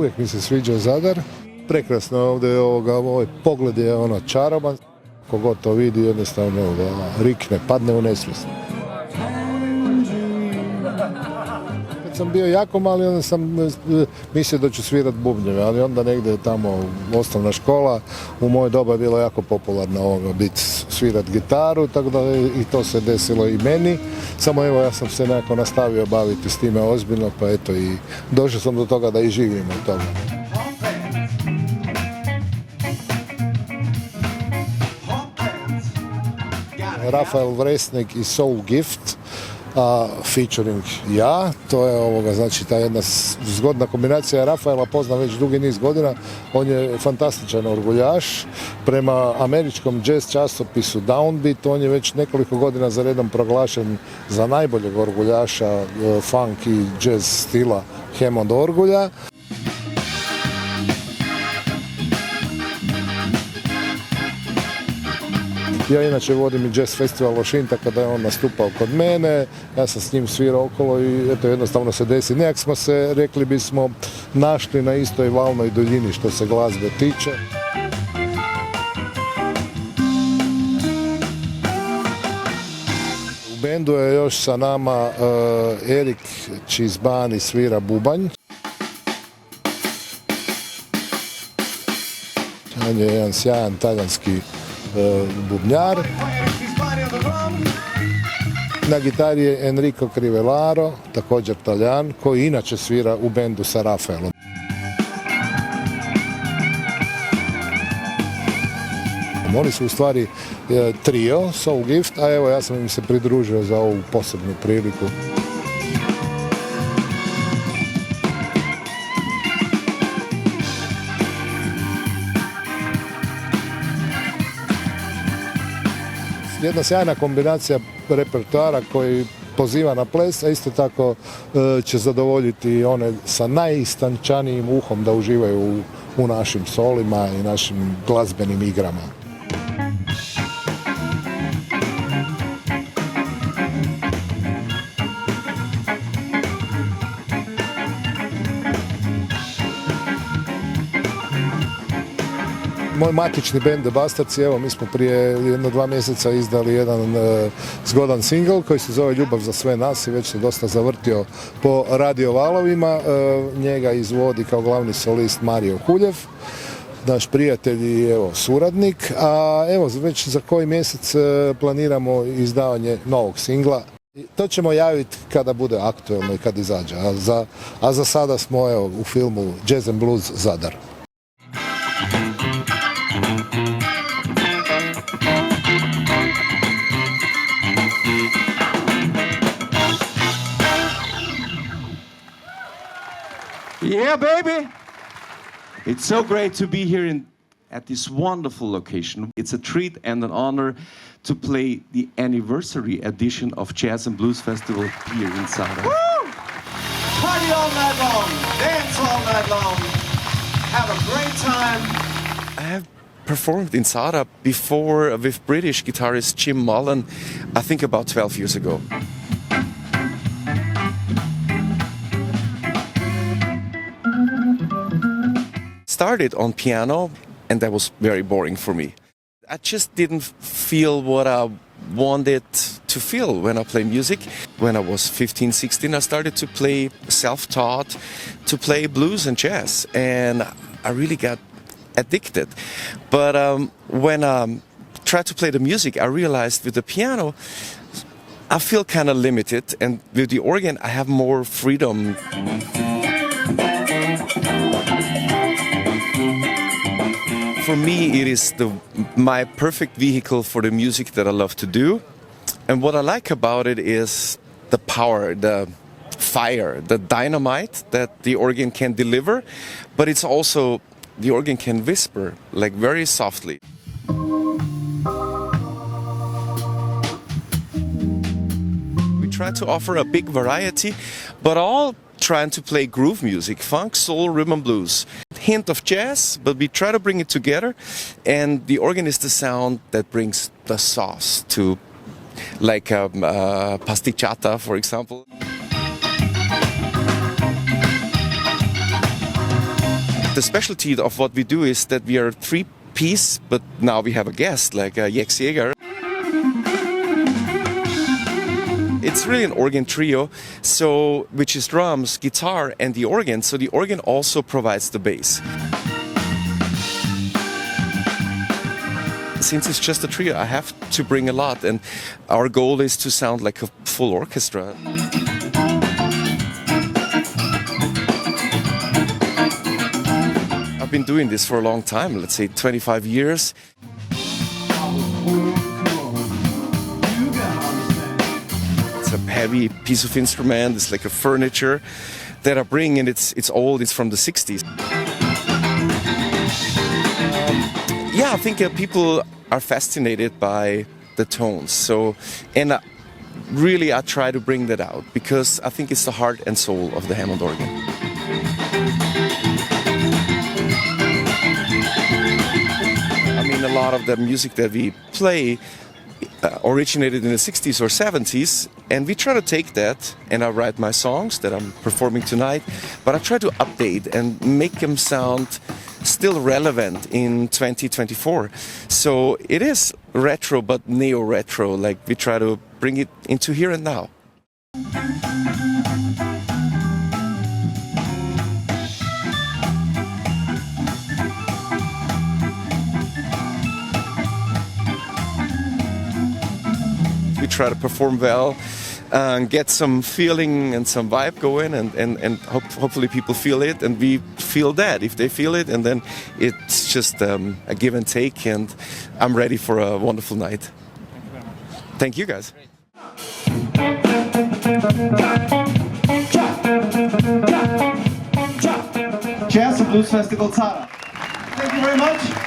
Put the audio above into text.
uvijek mi se sviđa Zadar. Prekrasno je ovdje, ovaj pogled je čaroban. Kogod to vidi jednostavno rikne, padne u nesvijest. Kad sam bio jako mali, onda sam mislio da ću svirat bubnjeve, ali onda negdje tamo osnovna škola, u moje doba je bilo jako popularno svirat gitaru, tako da i to se desilo i meni. Samo evo, ja sam se nekako nastavio baviti s time ozbiljno, pa eto i došao sam do toga da i živim od toga. Raphael Wressnig i Soul Gift, featuring ja, to je znači ta jedna zgodna kombinacija. Rafaela poznam već dugi niz godina, on je fantastičan orguljaš. Prema američkom jazz časopisu Downbeat, on je već nekoliko godina za redom proglašen za najboljeg orguljaša funk i jazz stila Hammond orgulja. Ja inače vodim i jazz festival Lošinta kada je on nastupao kod mene, ja sam s njim svirao okolo i eto jednostavno se desi. Nekak smo se, rekli bismo, našli na istoj valnoj duljini što se glazbe tiče. U bendu je još sa nama Erik Čizbani svira bubanj. On je jedan sjajan talijanski bubnjar. Na gitari je Enrico Crivellaro, također Taljan, koji inače svira u bendu sa Raphaelom. Oni su u stvari trio, Soul Gift, a evo ja sam im se pridružio za ovu posebnu priliku. Jedna sjajna kombinacija repertoara koji poziva na ples, a isto tako će zadovoljiti one sa najistančanijim uhom da uživaju u našim solima i našim glazbenim igrama. Moj matični bend The Bastarci, evo mi smo prije 1-2 mjeseca izdali jedan zgodan singl koji se zove Ljubav za sve nas i već se dosta zavrtio po radio valovima. Njega izvodi kao glavni solist Mario Huljev, naš prijatelj i evo suradnik, a evo već za koji mjesec planiramo izdavanje novog singla. To ćemo javiti kada bude aktuelno i kad izađe, a za sada smo evo u filmu Jazz and Blues Zadar. Yeah, baby! It's so great to be here at this wonderful location. It's a treat and an honor to play the anniversary edition of Jazz and Blues Festival here in Zadar. Woo! Party all night long, dance all night long, have a great time. I have performed in Zadar before with British guitarist Jim Mullen, I think about 12 years ago. Started on piano and that was very boring for me. I just didn't feel what I wanted to feel when I play music. When I was 15, 16, I started to play self-taught, to play blues and jazz, and I really got addicted. But when I tried to play the music, I realized with the piano, I feel kind of limited, and with the organ, I have more freedom. For me, it is my perfect vehicle for the music that I love to do. And what I like about it is the power, the fire, the dynamite that the organ can deliver. But it's also, the organ can whisper, like very softly. We try to offer a big variety, but all trying to play groove music, funk, soul, rhythm and blues. Hint of jazz, but we try to bring it together, and the organ is the sound that brings the sauce to, like pasticciata, for example. The specialty of what we do is that we are three-piece, but now we have a guest like Jaeger. It's really an organ trio, so which is drums, guitar, and the organ. So the organ also provides the bass. Since it's just a trio, I have to bring a lot, and our goal is to sound like a full orchestra. I've been doing this for a long time, let's say 25 years. It's a heavy piece of instrument, it's like a furniture that I bring, and it's old, it's from the 60s. Yeah, I think people are fascinated by the tones. So, and really I try to bring that out because I think it's the heart and soul of the Hammond organ. I mean, a lot of the music that we play originated in the 60s or 70s, and we try to take that, and I write my songs that I'm performing tonight, but I try to update and make them sound still relevant in 2024. So it is retro, but neo-retro, like we try to bring it into here and now. We try to perform well, get some feeling and some vibe going, and hopefully people feel it, and we feel that if they feel it, and then it's just a give and take, and I'm ready for a wonderful night. Thank you guys. Jazz Blues Festival Zadar. Thank you very much.